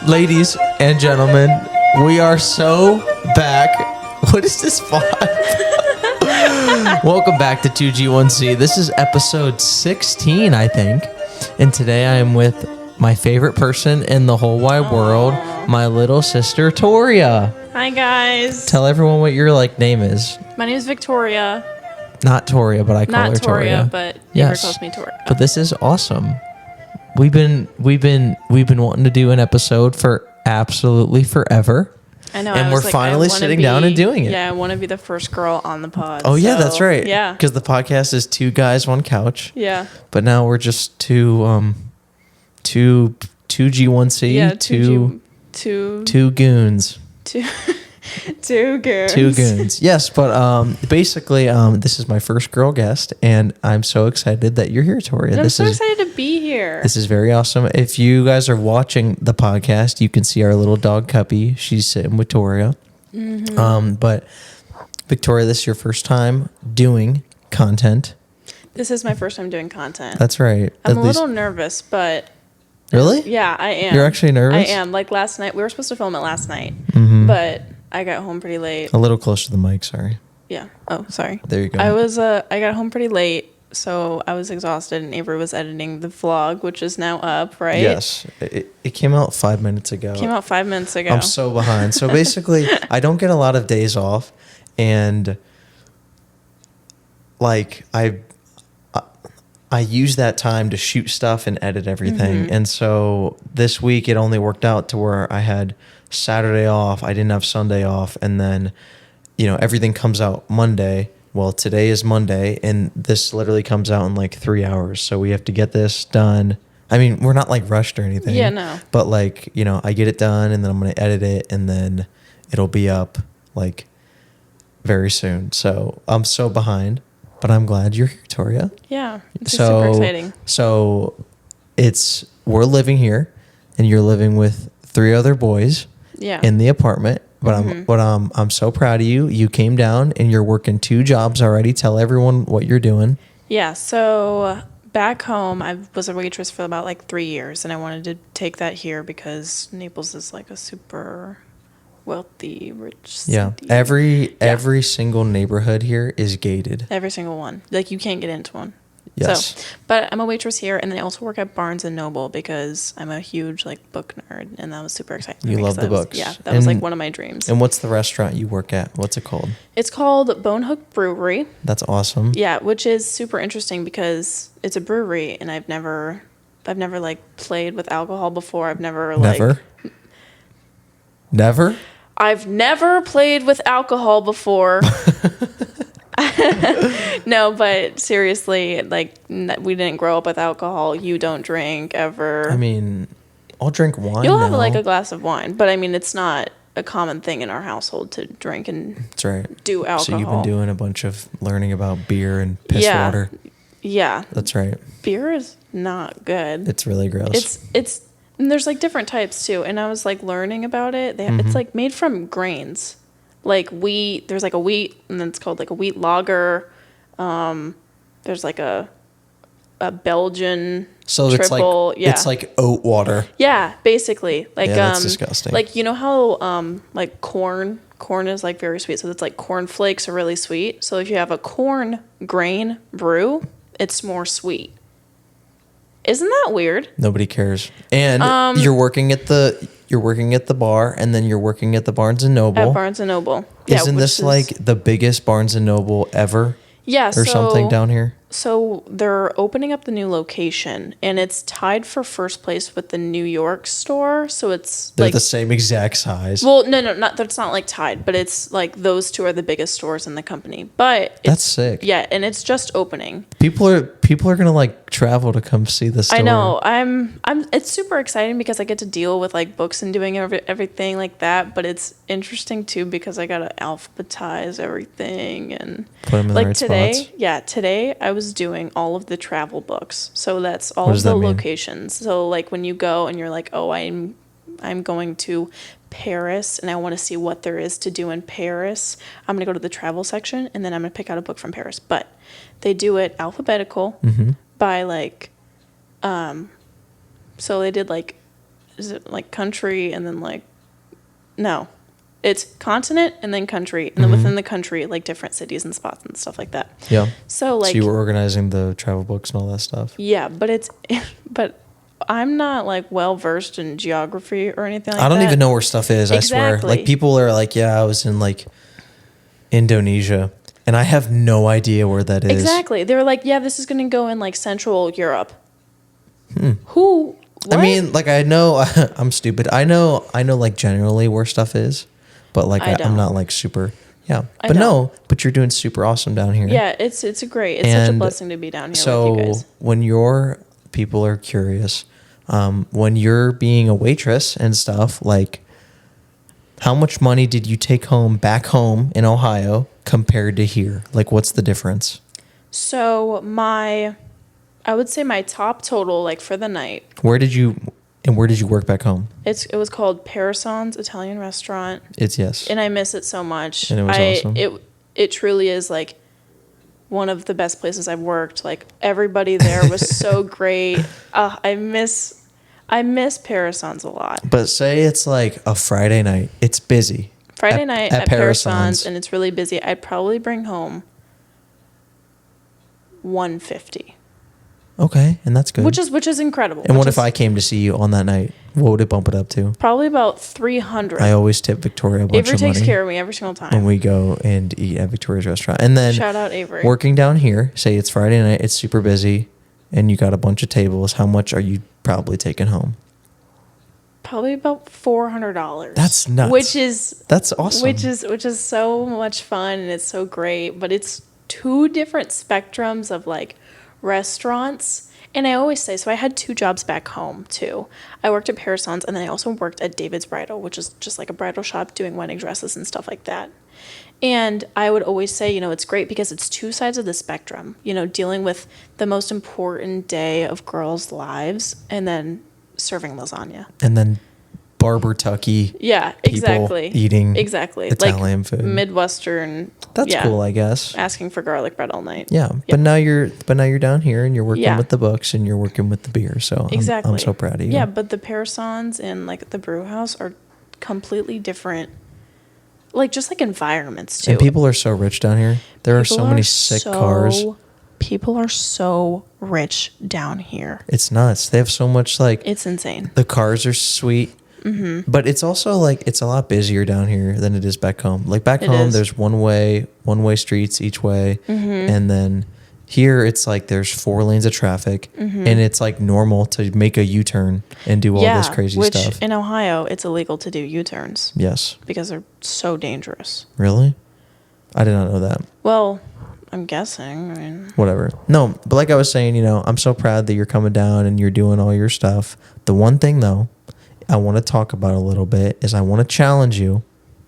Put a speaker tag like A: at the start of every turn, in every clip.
A: Ladies and gentlemen, we are so back. What is this font? Welcome back to 2G1C. This is episode 16, I think. And today I am with my favorite person in the whole wide world, my little sister, Toria.
B: Hi, guys.
A: Tell everyone what your name is.
B: My name is Victoria.
A: Not Toria, but I call her Toria.
B: Not Toria, but Amber calls me Toria.
A: But this is awesome. We've been wanting to do an episode for absolutely forever.
B: I know.
A: And we're finally sitting down and doing it.
B: Yeah, I want to be the first girl on the pod.
A: Oh, yeah, that's right.
B: Yeah.
A: Because the podcast is two guys, one couch.
B: Yeah.
A: But now we're just two G1C,
B: yeah,
A: two goons.
B: Two goons.
A: Two goons. Yes, but basically, this is my first girl guest, and I'm so excited that you're here, Toria.
B: I'm so excited to be here.
A: This is very awesome. If you guys are watching the podcast, you can see our little dog Cuppy. She's sitting with Toria. Mm-hmm. But Victoria, this is your first time doing content.
B: This is my first time doing content.
A: That's right.
B: I'm a little nervous, but...
A: Really?
B: Yeah, I am.
A: You're actually nervous?
B: I am. Like last night, we were supposed to film it last night, but I got home pretty late.
A: A little closer to the mic, sorry.
B: Yeah. Oh, sorry.
A: There you go.
B: I got home pretty late, so I was exhausted, and Avery was editing the vlog, which is now up, right?
A: Yes. It came out 5 minutes ago.
B: I'm
A: so behind. So basically, I don't get a lot of days off, and I use that time to shoot stuff and edit everything. Mm-hmm. And so this week it only worked out to where I had Saturday off. I didn't have Sunday off. And then, everything comes out Monday. Well, today is Monday, and this literally comes out in 3 hours. So we have to get this done. I mean, we're not rushed or anything.
B: Yeah, no.
A: But I get it done, and then I'm going to edit it, and then it'll be up very soon. So I'm so behind. But I'm glad you're here, Toria.
B: Yeah, it's super exciting.
A: So we're living here, and you're living with 3 other boys in the apartment. But I'm so proud of you. You came down, and you're working 2 jobs already. Tell everyone what you're doing.
B: Yeah, so back home, I was a waitress for about 3 years, and I wanted to take that here because Naples is a super... wealthy, rich city.
A: Yeah, every single neighborhood here is gated.
B: Every single one. You can't get into one.
A: Yes.
B: So, but I'm a waitress here, and then I also work at Barnes & Noble because I'm a huge book nerd, and that was super exciting.
A: You love the books.
B: That was one of my dreams.
A: And what's the restaurant you work at? What's it called?
B: It's called Bonehook Brewery.
A: That's awesome.
B: Yeah, which is super interesting because it's a brewery, and I've never played with alcohol before.
A: Never?
B: I've never played with alcohol before. No, but seriously, we didn't grow up with alcohol. You don't drink ever.
A: I mean, I'll drink wine.
B: You'll have a glass of wine, but I mean, it's not a common thing in our household to drink and
A: That's right.
B: do alcohol.
A: So you've been doing a bunch of learning about beer and piss water.
B: Yeah.
A: That's right.
B: Beer is not good.
A: It's really gross.
B: It's and there's different types too, and I was learning about it. It's made from grains, wheat. There's a wheat, and then it's called a wheat lager. There's a Belgian triple.
A: It's like oat water.
B: Yeah, basically.
A: That's disgusting.
B: You know how corn is very sweet, so it's corn flakes are really sweet. So if you have a corn grain brew, it's more sweet. Isn't that weird?
A: Nobody cares. And you're working at the bar, and then you're working at the Barnes & Noble.
B: At Barnes & Noble.
A: Isn't this the biggest Barnes & Noble ever?
B: Yeah.
A: Or something down here?
B: So they're opening up the new location, and it's tied for first place with the New York store. So it's
A: they're the same exact size.
B: Well, no, that's not tied, but it's those 2 are the biggest stores in the company. But
A: that's sick.
B: Yeah, and it's just opening.
A: People are gonna travel to come see the store.
B: I know. It's super exciting because I get to deal with books and doing everything like that. But it's interesting too because I gotta alphabetize everything and
A: put them in the right spots.
B: Yeah, today I was doing all of the travel books. So that's all of the locations. So when you go and you're oh, I'm going to Paris and I want to see what there is to do in Paris. I'm going to go to the travel section and then I'm going to pick out a book from Paris. But they do it alphabetical by so they did is it like country and then like, no, it's continent and then country. And then within the country, like different cities and spots and stuff like that.
A: Yeah.
B: So like.
A: So you were organizing the travel books and all that stuff.
B: Yeah, but I'm not like well versed in geography or anything like that.
A: I don't even know where stuff is.
B: Exactly.
A: I swear. Like people are like, yeah, I was in like Indonesia and I have no idea where that is.
B: Exactly. They were like, yeah, this is going to go in like Central Europe. Who? What?
A: I mean, like I know I'm stupid. I know like generally where stuff is, but like I'm not like super. Yeah, but but you're doing super awesome down here.
B: Yeah, it's such a blessing to be down here with you guys.
A: So when your people are curious, when you're being a waitress and stuff, like how much money did you take home back home in Ohio compared to here? Like what's the difference?
B: So I would say my top total, like for the night.
A: Where did you work back home?
B: It was called Parason's Italian Restaurant.
A: Yes.
B: And I miss it so much.
A: And it was awesome.
B: It truly is like one of the best places I've worked. Like everybody there was so great. I miss Parason's a lot.
A: But say it's like a Friday night. It's busy.
B: Friday night at Parason's and it's really busy. I'd probably bring home $150.
A: Okay, and that's good.
B: Which is incredible.
A: And what if I came to see you on that night? What would it bump it up to?
B: Probably about $300.
A: I always tip Victoria a bunch
B: Avery
A: of money.
B: takes care of me every single time.
A: When we go and eat at Victoria's restaurant. And then
B: shout out Avery.
A: Working down here, say it's Friday night, it's super busy, and you got a bunch of tables. How much are you probably taking home?
B: Probably about $400.
A: That's nuts. That's awesome.
B: Which is so much fun and it's so great, but it's two different spectrums of like restaurants. And I always say, so I had 2 jobs back home too. I worked at Parason's and then I also worked at David's Bridal, which is just like a bridal shop doing wedding dresses and stuff like that. And I would always say, it's great because it's 2 sides of the spectrum, dealing with the most important day of girls' lives and then serving lasagna.
A: And then Barber Tucky.
B: Yeah, exactly.
A: Eating
B: Italian
A: food.
B: Midwestern.
A: That's cool, I guess.
B: Asking for garlic bread all night.
A: Yeah, but now you're down here and you're working with the books and you're working with the beer. So I'm so proud of you.
B: Yeah, but the Parasons and like the brew house are completely different. Like just like environments too.
A: And people are so rich down here. There are so many sick cars.
B: People are so rich down here.
A: It's nuts. They have so much like.
B: It's insane.
A: The cars are sweet. Mm-hmm. But it's also like it's a lot busier down here than it is back home. Like back home, there's one way streets each way, and then here it's like there's 4 lanes of traffic, and it's like normal to make a U-turn and do all this crazy stuff.
B: Which in Ohio, it's illegal to do U-turns.
A: Yes,
B: because they're so dangerous.
A: Really? I did not know that.
B: Well, I'm guessing. I mean,
A: whatever. No, but like I was saying, I'm so proud that you're coming down and you're doing all your stuff. The one thing though I want to talk about a little bit is I want to challenge you,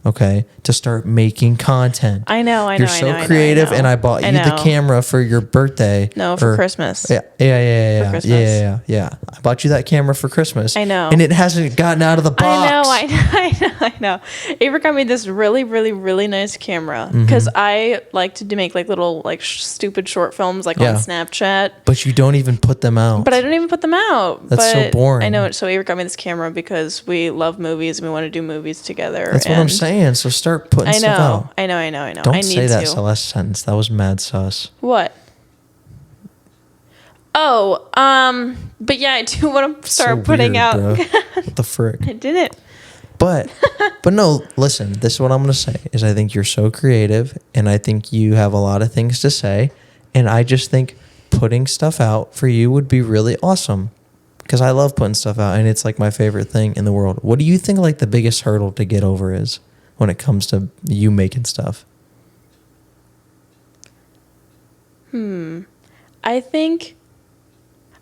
A: okay, to start making content.
B: I know.
A: You're so creative, and I bought you the camera for your birthday.
B: No, for Christmas.
A: Yeah. For Christmas. Yeah. I bought you that camera for Christmas.
B: I know.
A: And it hasn't gotten out of the box.
B: I know. Avery got me this really, really, really nice camera because I like to make like little like stupid short films like on Snapchat.
A: But you don't even put them out.
B: But I don't even put them out.
A: That's so boring.
B: I know. So Avery got me this camera because we love movies and we want to do movies together.
A: That's what I'm saying. So start putting stuff out.
B: I know.
A: Don't say that last sentence. That was mad sus.
B: What? Oh, but yeah, I do want to start putting out.
A: Bro. What the frick?
B: I didn't.
A: But no, listen, this is what I'm going to say is I think you're so creative and I think you have a lot of things to say. And I just think putting stuff out for you would be really awesome because I love putting stuff out and it's like my favorite thing in the world. What do you think like the biggest hurdle to get over is when it comes to you making stuff?
B: I think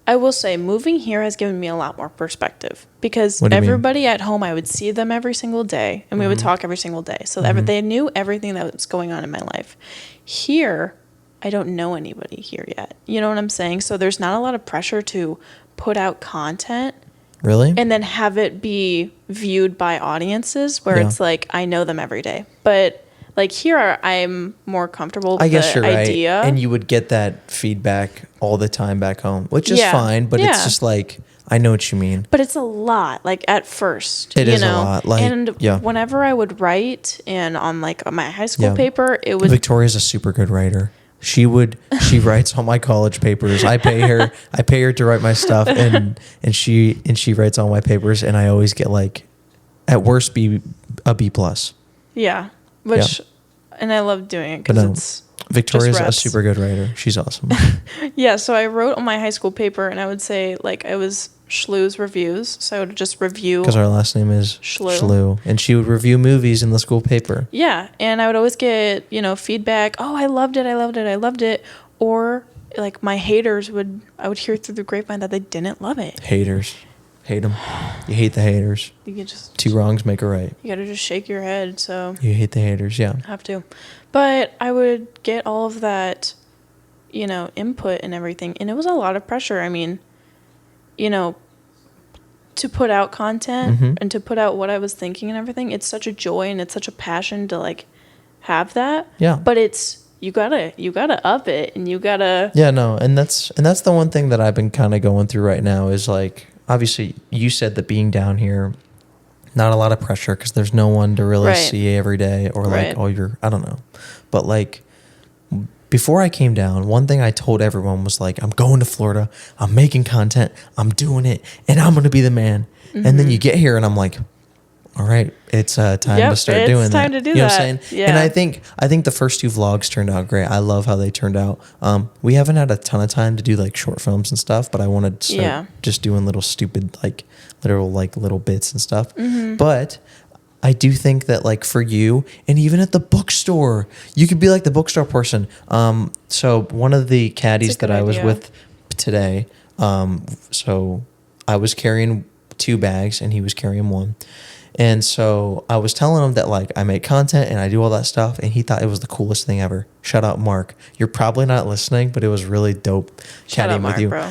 B: I will say moving here has given me a lot more perspective because everybody at home, I would see them every single day and we would talk every single day. So they knew everything that was going on in my life. Here, I don't know anybody here yet. You know what I'm saying? So there's not a lot of pressure to put out content.
A: Really?
B: And then have it be viewed by audiences where it's like, I know them every day. But like here, I'm more comfortable with the idea.
A: Right. And you would get that feedback all the time back home, which is fine. But it's just like, I know what you mean.
B: But it's a lot, like, at first.
A: It is a lot. Like,
B: and whenever I would write, and on, like, my high school paper, it would...
A: Victoria's a super good writer. She writes all my college papers. I pay her to write my stuff, and she writes all my papers, and I always get, like, at worst, a B+.
B: Yeah. Which, and I love doing it because it's...
A: Victoria's a super good writer. She's awesome.
B: Yeah, so I wrote on my high school paper, and I would say, like, I was Schlue's reviews, so I would just review...
A: Because our last name is Schlue. And she would review movies in the school paper.
B: Yeah, and I would always get, feedback, oh, I loved it. Or, like, my haters I would hear through the grapevine that they didn't love it.
A: Haters. Hate them. You hate the haters.
B: You can just...
A: 2 wrongs make a right.
B: You gotta just shake your head, so...
A: You hate the haters, yeah.
B: Have to. But I would get all of that, input and everything. And it was a lot of pressure. I mean, to put out content and to put out what I was thinking and everything, it's such a joy and it's such a passion to, like, have that.
A: Yeah.
B: But you gotta up it, and you gotta...
A: Yeah, no, and that's the one thing that I've been kind of going through right now is, like, obviously you said that being down here, not a lot of pressure because there's no one to really see every day, or like, I don't know. But, like, before I came down, one thing I told everyone was, like, I'm going to Florida, I'm making content, I'm doing it, and I'm going to be the man. Mm-hmm. And then you get here and I'm like, all right, it's time to start doing that.
B: It's time to do that.
A: You know what I'm saying?
B: Yeah.
A: And I think the first 2 vlogs turned out great. I love how they turned out. We haven't had a ton of time to do, like, short films and stuff, but I wanted to start just doing little stupid, like, little bits and stuff. Mm-hmm. But I do think that, like, for you, and even at the bookstore, you could be like the bookstore person. So one of the caddies that I was with today, so I was carrying 2 bags and he was carrying 1. And so I was telling him that, like, I make content and I do all that stuff, and he thought it was the coolest thing ever. Shout out, Mark. You're probably not listening, but it was really dope chatting with you. Bro.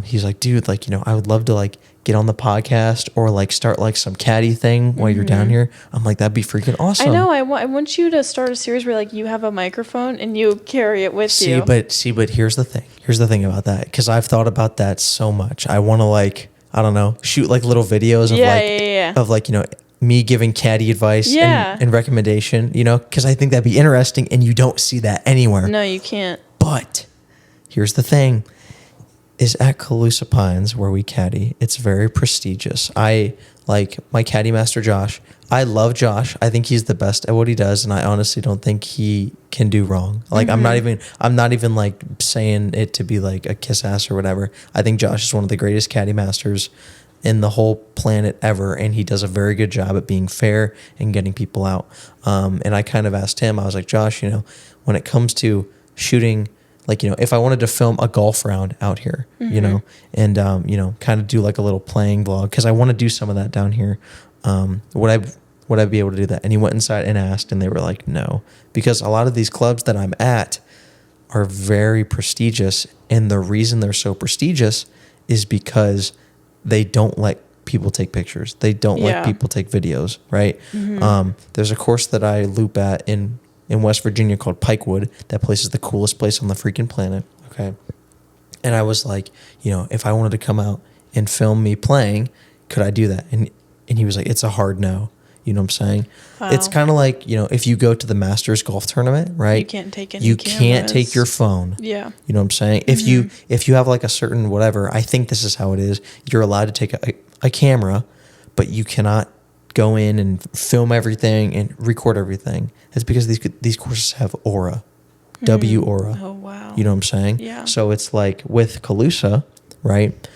A: He's like, dude, like, I would love to, like, get on the podcast or, like, start, like, some caddy thing while you're down here. I'm like, that'd be freaking awesome.
B: I know. I want you to start a series where, like, you have a microphone and you carry it with you.
A: But here's the thing. Here's the thing about that, because I've thought about that so much. I want to, like, I don't know, shoot, like, little videos of like, me giving caddy advice and recommendation, because I think that'd be interesting, and you don't see that anywhere.
B: No, you can't.
A: But here's the thing, is at Kusa Pines, where we caddy, it's very prestigious. I like my caddy master, Josh. I love Josh. I think he's the best at what he does, and I honestly don't think he can do wrong. Like, I'm not even like saying it to be like a kiss ass or whatever. I think Josh is one of the greatest caddy masters in the whole planet ever, and he does a very good job at being fair and getting people out. And I kind of asked him, I was like, Josh, when it comes to shooting, like, if I wanted to film a golf round out here, and, kind of do like a little playing vlog, because I want to do some of that down here, would I be able to do that? And he went inside and asked, and they were like, no, because a lot of these clubs that I'm at are very prestigious, and the reason they're so prestigious is because they don't let people take pictures. They don't let people take videos, right? Mm-hmm. There's a course that I loop at in West Virginia called Pikewood. That place is the coolest place on the freaking planet, okay? And I was like, if I wanted to come out and film me playing, could I do that? And he was like, it's a hard no. You know what I'm saying? Wow. It's kind of like, if you go to the Masters golf tournament, right?
B: You can't take any cameras.
A: Can't take your phone.
B: Yeah.
A: You know what I'm saying? Mm-hmm. If you have like a certain whatever, I think this is how it is. You're allowed to take a camera, but you cannot go in and film everything and record everything. It's because these courses have aura. W aura.
B: Oh, wow.
A: You know what I'm saying?
B: Yeah.
A: So it's like with Kusa, right?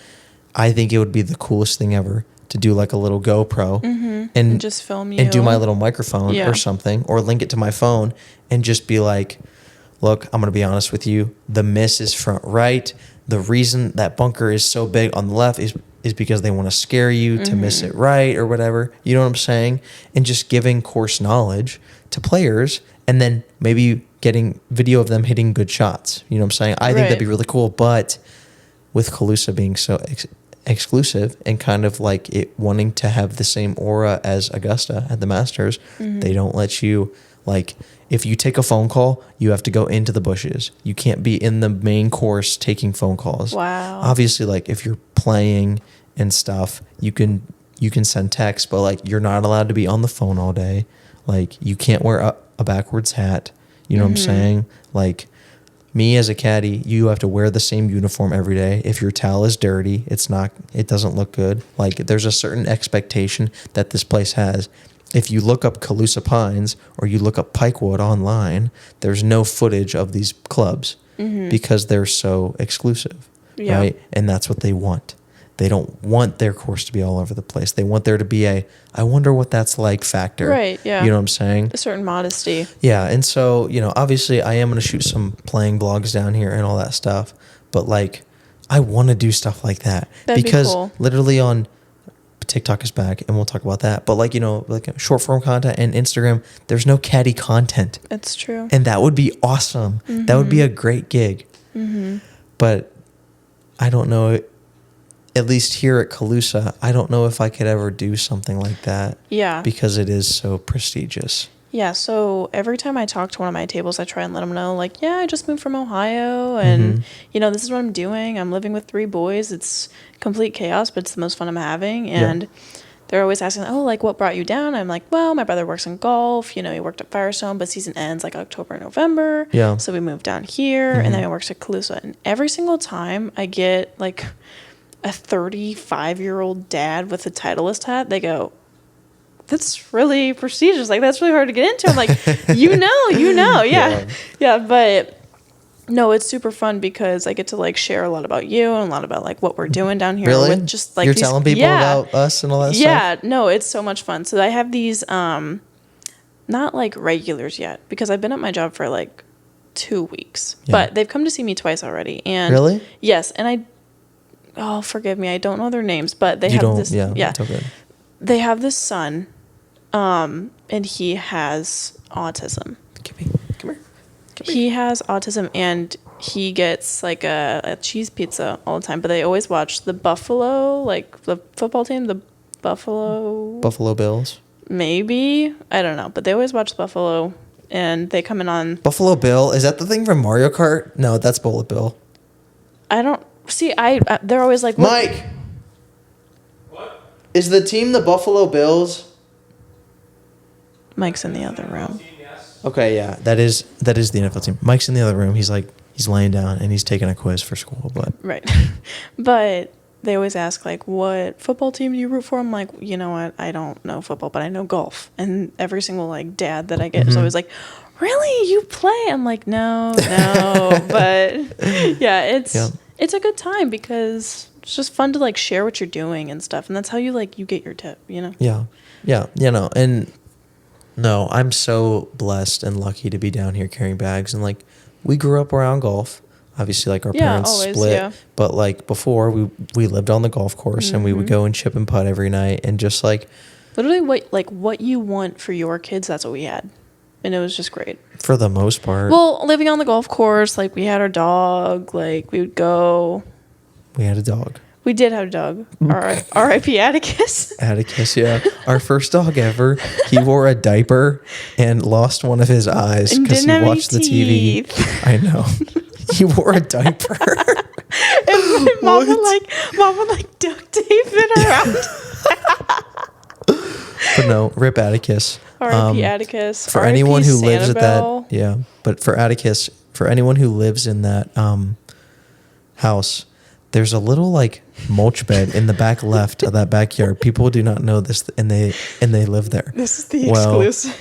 A: I think it would be the coolest thing ever to do like a little GoPro and
B: just film you
A: and do my little microphone or something, or link it to my phone and just be like, look, I'm going to be honest with you. The miss is front right. The reason that bunker is so big on the left is because they want to scare you to miss it right or whatever. You know what I'm saying? And just giving course knowledge to players, and then maybe getting video of them hitting good shots. You know what I'm saying? I think that'd be really cool. But with Kusa being so exclusive and kind of like it wanting to have the same aura as Augusta at the Masters, they don't let you Like, if you take a phone call, you have to go into the bushes. You can't be in the main course taking phone calls.
B: Wow.
A: Obviously, like, if you're playing and stuff, you can send text, but, like, you're not allowed to be on the phone all day. Like, you can't wear a backwards hat. You know what I'm saying? Like, me as a caddy, you have to wear the same uniform every day. If your towel is dirty, it doesn't look good. Like, there's a certain expectation that this place has. If you look up Kusa Pines or you look up Pikewood online, there's no footage of these clubs because they're so exclusive, right? And that's what they want. They don't want their course to be all over the place. They want there to be I wonder what that's like factor.
B: Right, yeah.
A: You know what I'm saying?
B: A certain modesty.
A: Yeah, and so, obviously I am going to shoot some playing blogs down here and all that stuff, but, like, I want to do stuff like that.
B: That'd
A: because
B: be cool.
A: Literally on TikTok is back, and we'll talk about that, but, like, like short form content and Instagram, there's no caddy content.
B: That's true.
A: And that would be awesome. That would be a great gig. But I don't know, at least here at Kusa, I don't know if I could ever do something like that.
B: Yeah.
A: Because it is so prestigious.
B: Yeah, so every time I talk to one of my tables, I try and let them know, like, yeah, I just moved from Ohio, and, this is what I'm doing. I'm living with 3 boys. It's complete chaos, but it's the most fun I'm having. And they're always asking, oh, like, what brought you down? I'm like, well, my brother works in golf. He worked at Firestone, but season ends, like, October, November.
A: Yeah.
B: So we moved down here, and then he works at Kusa. And every single time I get, like, a 35-year-old dad with a Titleist hat, they go, that's really prestigious. Like, that's really hard to get into. I'm like, yeah. But no, it's super fun because I get to, like, share a lot about you and a lot about, like, what we're doing down here.
A: Really?
B: With just, like,
A: you're telling people about us and all that stuff?
B: Yeah, no, it's so much fun. So I have these, not like regulars yet, because I've been at my job for like 2 weeks, but they've come to see me twice already. And
A: really?
B: Yes, and forgive me, I don't know their names, but they have this. Yeah,
A: it's okay.
B: They have this son, and he has autism.
A: Come here.
B: He has autism, and he gets like a cheese pizza all the time. But they always watch the Buffalo, like the football team, the Buffalo
A: Bills.
B: Maybe, I don't know, but they always watch Buffalo, and they come in on
A: Buffalo Bill. Is that the thing from Mario Kart? No, that's Bullet Bill.
B: I don't see. They're always like,
A: Mike. What? Is the team the Buffalo Bills?
B: Mike's in the other room.
A: Okay, yeah, that is the NFL team. Mike's in the other room. He's laying down and he's taking a quiz for school, but
B: right. But they always ask, like, what football team do you root for? I'm like, you know what? I don't know football, but I know golf. And every single, like, dad that I get is always like, really? You play? I'm like, no. But yeah, it's a good time because it's just fun to, like, share what you're doing and stuff. And that's how you get your tip,
A: Yeah. And no, I'm so blessed and lucky to be down here carrying bags. And, like, we grew up around golf. Obviously, like, our parents split, but, like, before we lived on the golf course and we would go and chip and putt every night and just, like,
B: literally what you want for your kids, that's what we had, and it was just great
A: for the most part.
B: Well, living on the golf course, like, we had our dog, like, we would go.
A: We had a dog.
B: We did have a dog. R.I.P. Atticus.
A: Atticus, yeah. Our first dog ever. He wore a diaper and lost one of his eyes because he watched the TV. I know. He wore a diaper.
B: And my mom would duct tape it around.
A: But no, rip Atticus.
B: R.I.P. Atticus.
A: For anyone who lives at that, yeah. But for Atticus, for anyone who lives in that house, there's a little, like, mulch bed in the back left of that backyard. People do not know this, and they live there.
B: This is the exclusive.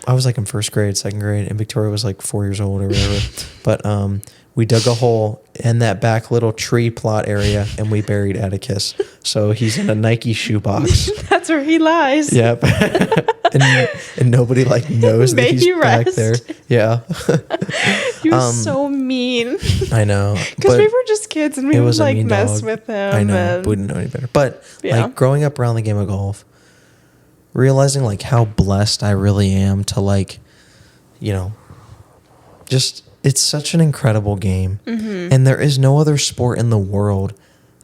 A: I was, like, in first grade, second grade, and Victoria was, like, 4 years old or whatever. But we dug a hole in that back little tree plot area, and we buried Atticus. So he's in a Nike shoebox.
B: That's where he lies.
A: Yep. and nobody, like, knows that he's back there. Yeah.
B: He was so mean.
A: I know.
B: Because we were just kids and we would, like, mess with him.
A: I know. We didn't know any better. But, like, growing up around the game of golf, realizing, like, how blessed I really am to, like, just, it's such an incredible game. And there is no other sport in the world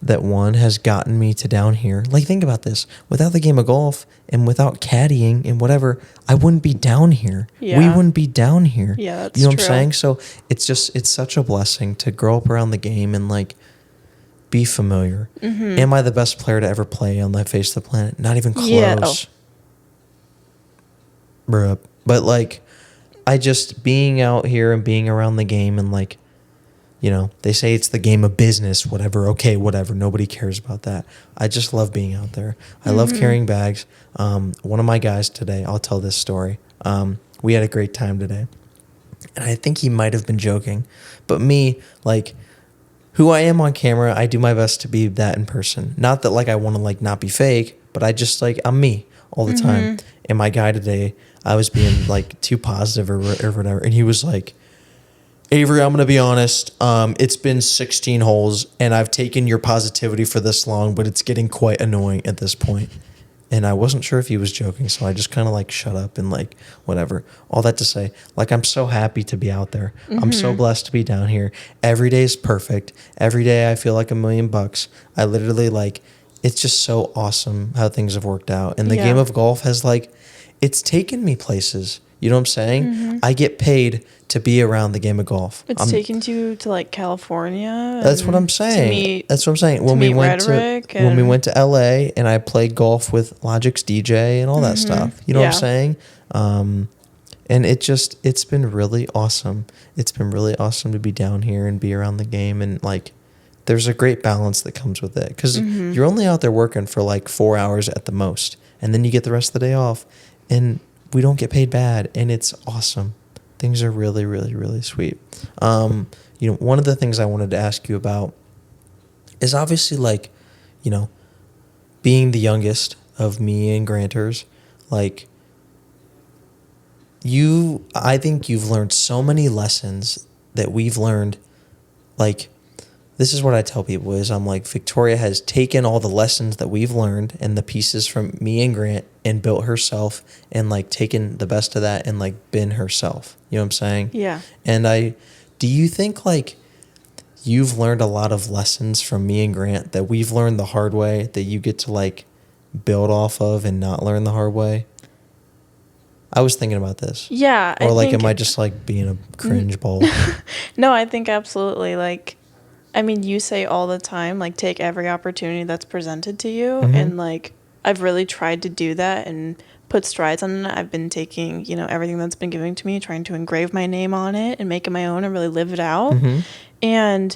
A: that one has gotten me to down here. Like, think about this. Without the game of golf and without caddying and whatever, I wouldn't be down here.
B: Yeah.
A: We wouldn't be down here.
B: Yeah, that's
A: You know what
B: true.
A: I'm saying? So it's such a blessing to grow up around the game and like be familiar.
B: Mm-hmm.
A: Am I the best player to ever play on the face of the planet? Not even close.
B: Yeah. Oh.
A: Bruh. But like, I just being out here and being around the game and like, you know, they say it's the game of business, whatever. Okay, whatever. Nobody cares about that. I just love being out there. I love carrying bags. One of my guys today, I'll tell this story. We had a great time today. And I think he might have been joking. But me, like, who I am on camera, I do my best to be that in person. Not that, like, I want to, like, not be fake, but I just, like, I'm me all the time. And my guy today, I was being, like, too positive or whatever. And he was like, Avery, I'm going to be honest. It's been 16 holes, and I've taken your positivity for this long, but it's getting quite annoying at this point. And I wasn't sure if he was joking, so I just kind of like shut up and like whatever. All that to say, like, I'm so happy to be out there. I'm so blessed to be down here. Every day is perfect. Every day I feel like $1,000,000. I literally like, it's just so awesome how things have worked out. And the game of golf has like, it's taken me places. You know what I'm saying? I get paid to be around the game of golf.
B: It's taken you to like California.
A: That's what I'm saying. That's what I'm saying. When we went to LA and I played golf with Logic's DJ and all that stuff. You know what I'm saying? And it's been really awesome. It's been really awesome to be down here and be around the game, and like there's a great balance that comes with it, because you're only out there working for like 4 hours at the most, and then you get the rest of the day off, and we don't get paid bad, and it's awesome. Things are really, really, really sweet. You know, one of the things I wanted to ask you about is obviously like, you know, being the youngest of me and Granters, like I think you've learned so many lessons that we've learned. Like, this is what I tell people is I'm like, Victoria has taken all the lessons that we've learned and the pieces from me and Grant and built herself and like taken the best of that and like been herself. You know what I'm saying?
B: Yeah.
A: And do you think like you've learned a lot of lessons from me and Grant that we've learned the hard way that you get to like build off of and not learn the hard way? I was thinking about this.
B: Yeah.
A: Or like, am I just like being a cringe ball?
B: No, I think absolutely. Like, I mean, you say all the time, like, take every opportunity that's presented to you. And like, I've really tried to do that and put strides on it. I've been taking, you know, everything that's been given to me, trying to engrave my name on it and make it my own and really live it out. And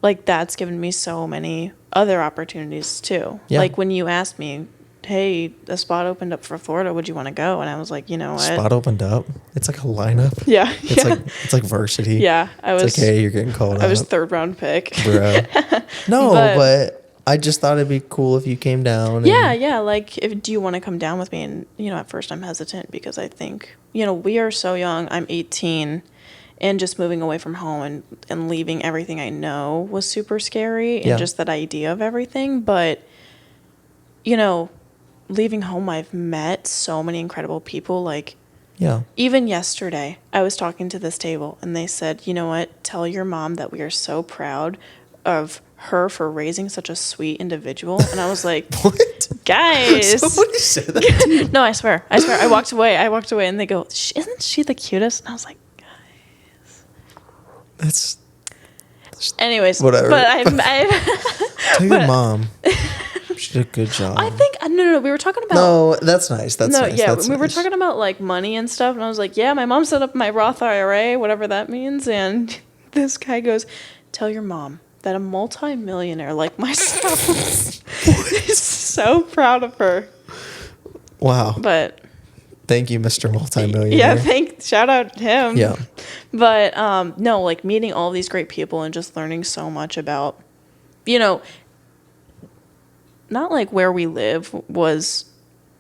B: like, that's given me so many other opportunities too. Yeah. Like when you asked me, hey, a spot opened up for Florida, would you want to go? And I was like, you know what?
A: Spot opened up? It's like a lineup.
B: Yeah.
A: It's like varsity.
B: Yeah.
A: It's like, hey, you're getting called out.
B: I was 3rd round pick.
A: Bro. No, but I just thought it'd be cool if you came down.
B: Yeah. Like, do you want to come down with me? And, you know, at first I'm hesitant because I think, you know, we are so young. I'm 18. And just moving away from home and leaving everything I know was super scary. And just that idea of everything. But, you know, leaving home, I've met so many incredible people. Like, even yesterday, I was talking to this table and they said, you know what, tell your mom that we are so proud of her for raising such a sweet individual. And I was like, what? Guys.
A: Somebody said that to you?
B: No, I swear. I walked away and they go, isn't she the cutest? And I was like, guys.
A: That's
B: anyways.
A: Whatever.
B: But I
A: tell your mom. She did a good job.
B: I think no. We were talking about.
A: No, that's nice. That's nice.
B: Yeah,
A: we
B: were talking about like money and stuff, and I was like, yeah, my mom set up my Roth IRA, whatever that means, and this guy goes, tell your mom that a multi-millionaire like myself is so proud of her.
A: Wow.
B: But
A: thank you, Mr. Multimillionaire.
B: Yeah, shout out to him.
A: Yeah.
B: But no, like meeting all these great people and just learning so much about, you know, not like where we live was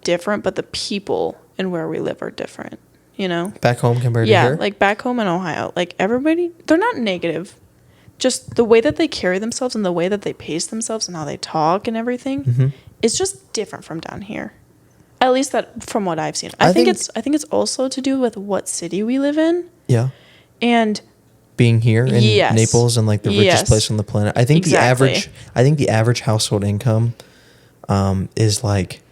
B: different, but the people in where we live are different, you know?
A: Back home compared to here?
B: Yeah, like back home in Ohio, like everybody, they're not negative. Just the way that they carry themselves and the way that they pace themselves and how they talk and everything is just different from down here. At least that from what I've seen. I think it's also to do with what city we live in.
A: Yeah.
B: And
A: being here in
B: Yes.
A: Naples and like the richest
B: Yes.
A: place on the planet. I think
B: Exactly.
A: the average household income is like,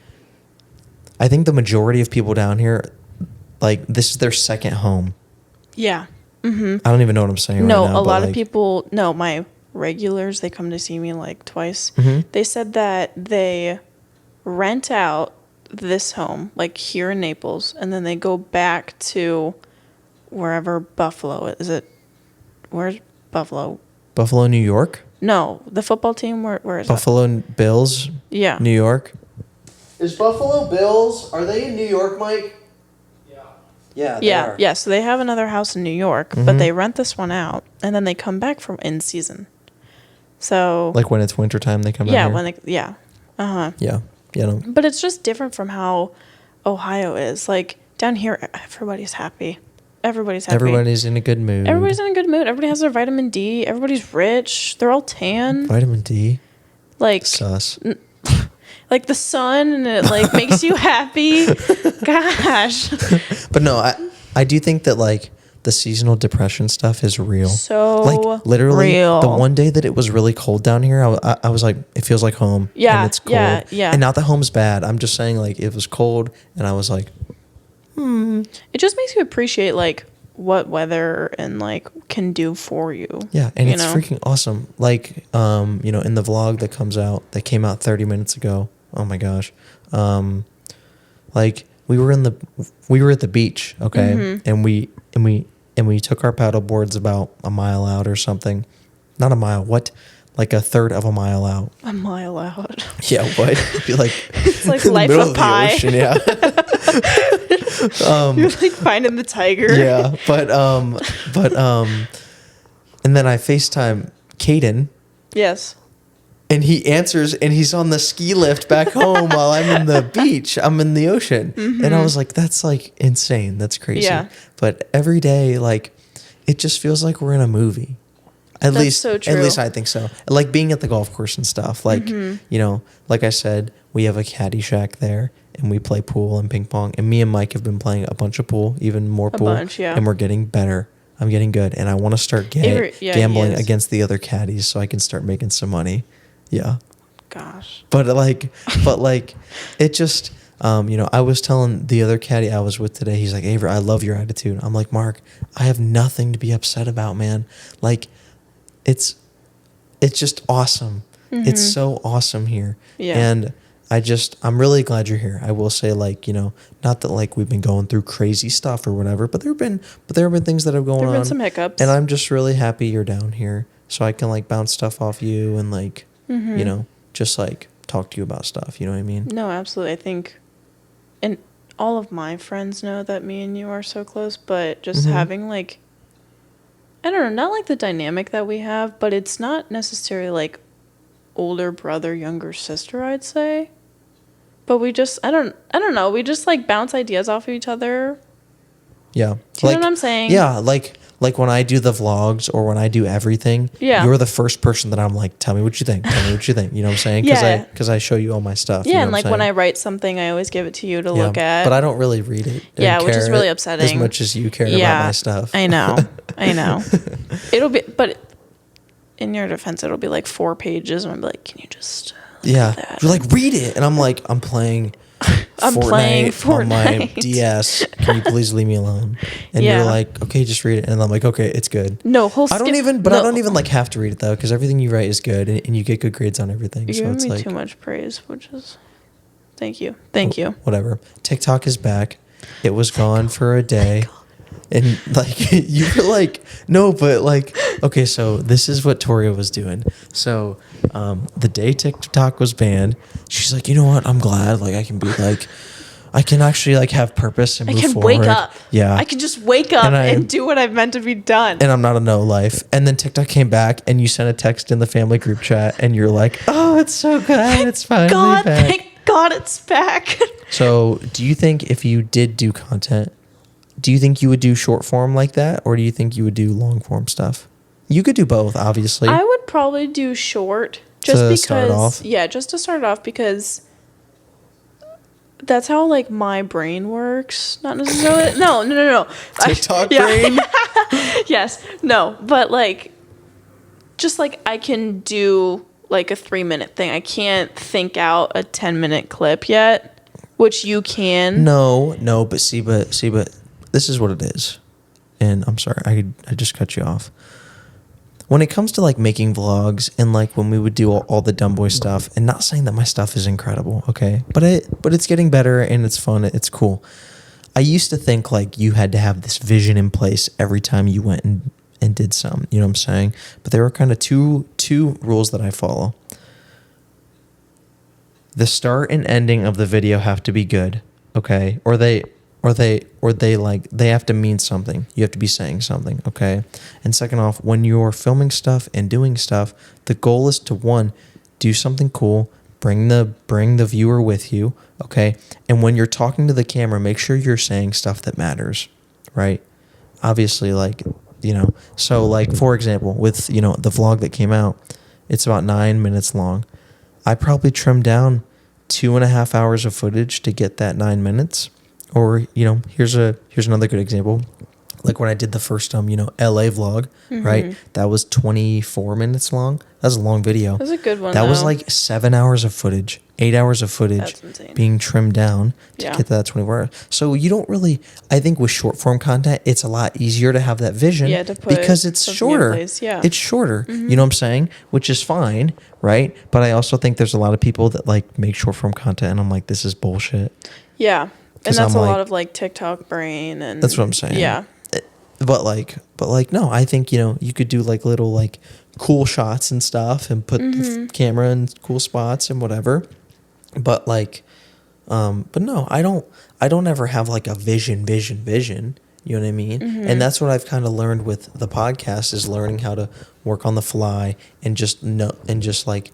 A: I think the majority of people down here, like, this is their second home.
B: Yeah.
A: I don't even know what I'm saying right now.
B: No, a lot
A: like,
B: of people, no, my regulars, they come to see me like twice.
A: Mhm.
B: They said that they rent out this home, like here in Naples, and then they go back to wherever Buffalo is. It, where's Buffalo?
A: Buffalo, New York?
B: No, the football team, where is
A: Buffalo Bills,
B: that? Yeah.
A: New York. Is Buffalo Bills, are they in New York, Mike? Yeah, they
B: Yeah,
A: are.
B: yeah. So they have another house in New York, but they rent this one out, and then they come back from in season. So
A: Like when it's wintertime, they come out
B: yeah,
A: here?
B: when they
A: Yeah, no.
B: but it's just different from how Ohio is. Like down here, everybody's happy. Everybody's happy.
A: Everybody's in a good mood.
B: Everybody's in a good mood. Everybody has their vitamin D. Everybody's rich. They're all tan.
A: Vitamin D?
B: Like
A: Sus.
B: like the sun, and it like makes you happy. Gosh.
A: But no, I do think that like the seasonal depression stuff is real.
B: So
A: like literally
B: real.
A: the one day that it was really cold down here, I was like, it feels like home.
B: Yeah,
A: and it's cold.
B: yeah.
A: And not that home's bad. I'm just saying like it was cold, and I was like,
B: It just makes you appreciate like what weather and like can do for you.
A: yeah, and
B: you
A: it's
B: know?
A: freaking awesome. Like in the vlog that came out 30 minutes ago. Oh my gosh. Like we were at the beach, okay?
B: Mm-hmm.
A: And we took our paddle boards about a mile out or something. Not a mile, what? Like a third of a mile out.
B: A mile out.
A: Yeah, what? It'd be like
B: It's like
A: in the
B: Life
A: middle
B: of
A: of
B: Pi.
A: the ocean, yeah.
B: You're like finding the tiger.
A: Yeah, but and then I FaceTime Caden,
B: Yes.
A: and he answers, and he's on the ski lift back home while I'm in the beach. I'm in the ocean. And I was like, that's like insane. That's crazy.
B: Yeah.
A: But every day, like, it just feels like we're in a movie. At least
B: so true.
A: At least I think so. Like being at the golf course and stuff. Like, like I said, we have a caddy shack there, and we play pool and ping pong. And me and Mike have been playing a bunch of pool, even more pool.
B: bunch, yeah.
A: And we're getting better. I'm getting good. And I want to start
B: He
A: gambling
B: is.
A: against the other caddies so I can start making some money. Yeah.
B: Gosh.
A: But it just, I was telling the other caddy I was with today, he's like, Avery, I love your attitude. I'm like, Mark, I have nothing to be upset about, man. Like, it's just awesome. It's so awesome here.
B: Yeah.
A: And I'm really glad you're here. I will say, like, not that like we've been going through crazy stuff or whatever, but there have been things that have gone on.
B: There have been some hiccups.
A: And I'm just really happy you're down here so I can like bounce stuff off you and like, just like talk to you about stuff. You know what I mean?
B: No, absolutely. I think, and all of my friends know that me and you are so close, but just having like, I don't know, not like the dynamic that we have, but it's not necessarily like older brother, younger sister, I'd say. But we just, I don't know, we just like bounce ideas off of each other.
A: Yeah.
B: Do you know what I'm saying?
A: Yeah, like when I do the vlogs or when I do everything,
B: Yeah.
A: you're the first person that I'm like, tell me what you think. Tell me what you think. You know what I'm saying?
B: Yeah.
A: Because I show you all my stuff.
B: Yeah,
A: you know
B: and
A: what
B: like
A: I'm
B: when I
A: saying?
B: write something, I always give it to you to look at.
A: But I don't really read it. and
B: Yeah, which is
A: care
B: really
A: as
B: upsetting.
A: much as you care about my stuff.
B: I know. It'll be, but in your defense, it'll be like 4 pages, and I'll be like, can you just look at that?
A: You're like, read it. And I'm like, I'm playing Fortnite on my
B: Fortnite.
A: DS. Can you please leave me alone? And
B: Yeah.
A: you're like, okay, just read it. And I'm like, okay, it's good.
B: No,
A: I don't even like have to read it though, because everything you write is good, and you get good grades on everything.
B: You're
A: So
B: giving
A: it's
B: me
A: like
B: too much praise, which is, thank you. Thank you.
A: whatever. TikTok is back. It was gone for a day. And like you were like, no, but like, okay, so this is what Toria was doing. So the day TikTok was banned, she's like, you know what? I'm glad. Like I can actually like have purpose and
B: I
A: move
B: can
A: forward.
B: wake up.
A: Yeah.
B: I can just wake up and do what I've meant to be done.
A: And I'm not a no life. And then TikTok came back, and you sent a text in the family group chat, and you're like, oh, it's so good. It's finally back.
B: Thank God it's back.
A: So do you think if you did do content, do you think you would do short form like that, or do you think you would do long form stuff? You could do both, obviously.
B: I would probably do short, just
A: To
B: because.
A: start off?
B: Yeah, just to start off, because that's how like my brain works. Not necessarily. No.
A: TikTok brain.
B: Yes. No. But like, just like I can do like a 3-minute thing. I can't think out a 10-minute clip yet, which you can.
A: No. But see, this is what it is. And I'm sorry, I just cut you off. When it comes to like making vlogs and like when we would do all the dumb boy stuff, and not saying that my stuff is incredible, okay, but it's getting better and it's fun, it's cool. I used to think like you had to have this vision in place every time you went and did some, you know what I'm saying? But there are kind of two rules that I follow. The start and ending of the video have to be good, okay? Or they have to mean something. You have to be saying something, okay? And second off, when you're filming stuff and doing stuff, the goal is to, one, do something cool, bring the viewer with you, okay? And when you're talking to the camera, make sure you're saying stuff that matters, right? Obviously, like, you know, so like, for example, with, you know, the vlog that came out, it's about 9 minutes long. I probably trimmed down 2.5 hours of footage to get that 9 minutes. Or, you know, here's another good example. Like when I did the first, LA vlog, right? That was 24 minutes long. That was a long video.
B: That was a good one,
A: That was like 7 hours of footage, 8 hours of footage being trimmed down to get to that 24 hours. So you don't really, I think with short form content, it's a lot easier to have that vision because it's shorter. It's shorter. You know what I'm saying? Which is fine, right? But I also think there's a lot of people that like make short form content and I'm like, this is bullshit.
B: Yeah. And that's a lot of like TikTok brain and
A: that's what I'm saying.
B: Yeah.
A: But no, I think, you know, you could do like little like cool shots and stuff and put the camera in cool spots and whatever. But like, but no, I don't ever have like a vision. You know what I mean? And that's what I've kind of learned with the podcast is learning how to work on the fly and just like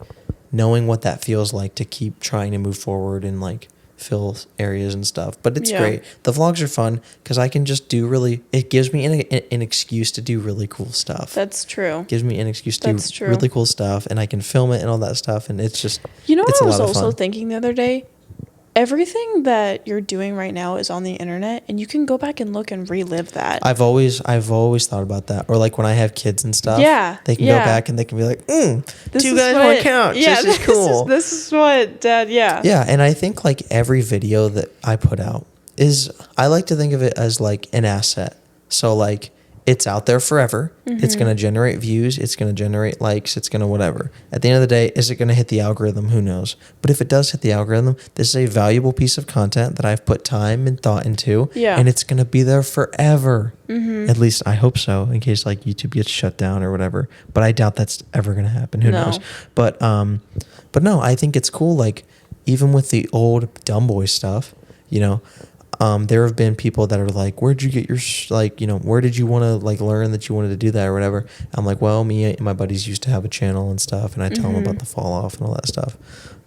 A: knowing what that feels like to keep trying to move forward and like fill areas and stuff. But it's great. The vlogs are fun because I can just it gives me an excuse to do really cool stuff.
B: That's true.
A: Gives me an excuse to do really cool stuff and I can film it and all that stuff and it's just,
B: you know what I was also thinking the other day? Everything that you're doing right now is on the internet and you can go back and look and relive that. I've always
A: thought about that. Or like when I have kids and stuff, they can go back and they can be like, two guys, one couch. Yeah, this is cool.
B: This is what Dad,
A: Yeah, and I think like every video that I put out I like to think of it as like an asset. So like it's out there forever. It's going to generate views. It's going to generate likes. It's going to whatever. At the end of the day, is it going to hit the algorithm? Who knows? But if it does hit the algorithm, this is a valuable piece of content that I've put time and thought into. Yeah. And it's going to be there forever. At least I hope so, in case like YouTube gets shut down or whatever. But I doubt that's ever going to happen. Who knows? But no, I think it's cool. Like even with the old Dumb Boy stuff, you know, there have been people that are like, where'd you get your, like, you know, where did you want to like learn that you wanted to do that or whatever? I'm like, well, me and my buddies used to have a channel and stuff. And I tell them about the fall off and all that stuff.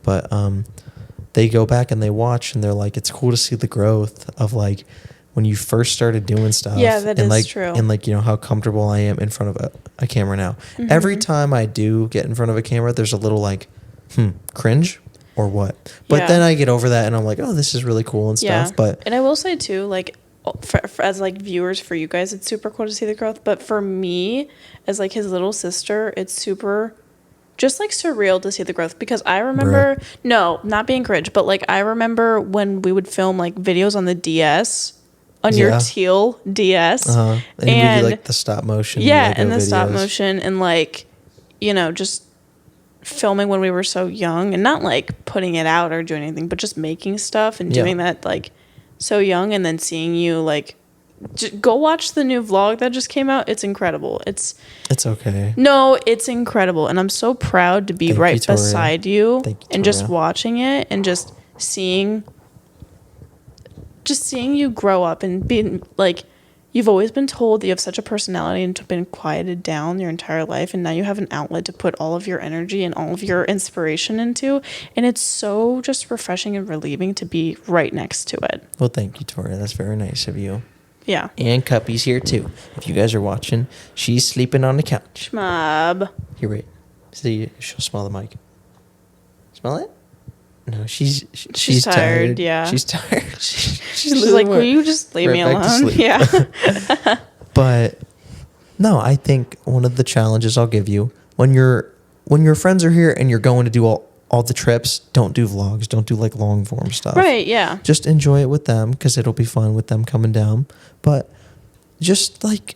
A: But, they go back and they watch and they're like, it's cool to see the growth of like when you first started doing stuff.
B: Yeah, that is
A: like,
B: true.
A: And like, you know, how comfortable I am in front of a camera now. Every time I do get in front of a camera, there's a little like, cringe. Or what? But then I get over that and I'm like, oh, this is really cool and stuff. But
B: and I will say too, like for as like viewers, for you guys, it's super cool to see the growth. But for me, as like his little sister, it's super just like surreal to see the growth because I remember not being cringe, but like I remember when we would film like videos on the DS. On your teal DS.
A: And you would do like the stop motion.
B: Yeah, and the stop motion and like, you know, just filming when we were so young and not like putting it out or doing anything, but just making stuff and doing that like so young and then seeing you like go watch the new vlog that just came out. It's incredible. It's okay. No, it's incredible. And I'm so proud to be beside you and just watching it and just seeing you grow up and being like, you've always been told that you have such a personality and been quieted down your entire life. And now you have an outlet to put all of your energy and all of your inspiration into. And it's so just refreshing and relieving to be right next to it.
A: Well, thank you, Tori. That's very nice of you.
B: Yeah.
A: And Cuppy's here too. If you guys are watching, she's sleeping on the couch.
B: Schmab.
A: Here, wait. See, she'll smell the mic. Smell it? No, she's
B: tired. Yeah,
A: she's tired.
B: She's like, will you just leave me alone? Yeah.
A: But no, I think one of the challenges I'll give you when your friends are here and you're going to do all the trips, don't do vlogs, don't do like long form stuff.
B: Right. Yeah.
A: Just enjoy it with them because it'll be fun with them coming down. But just like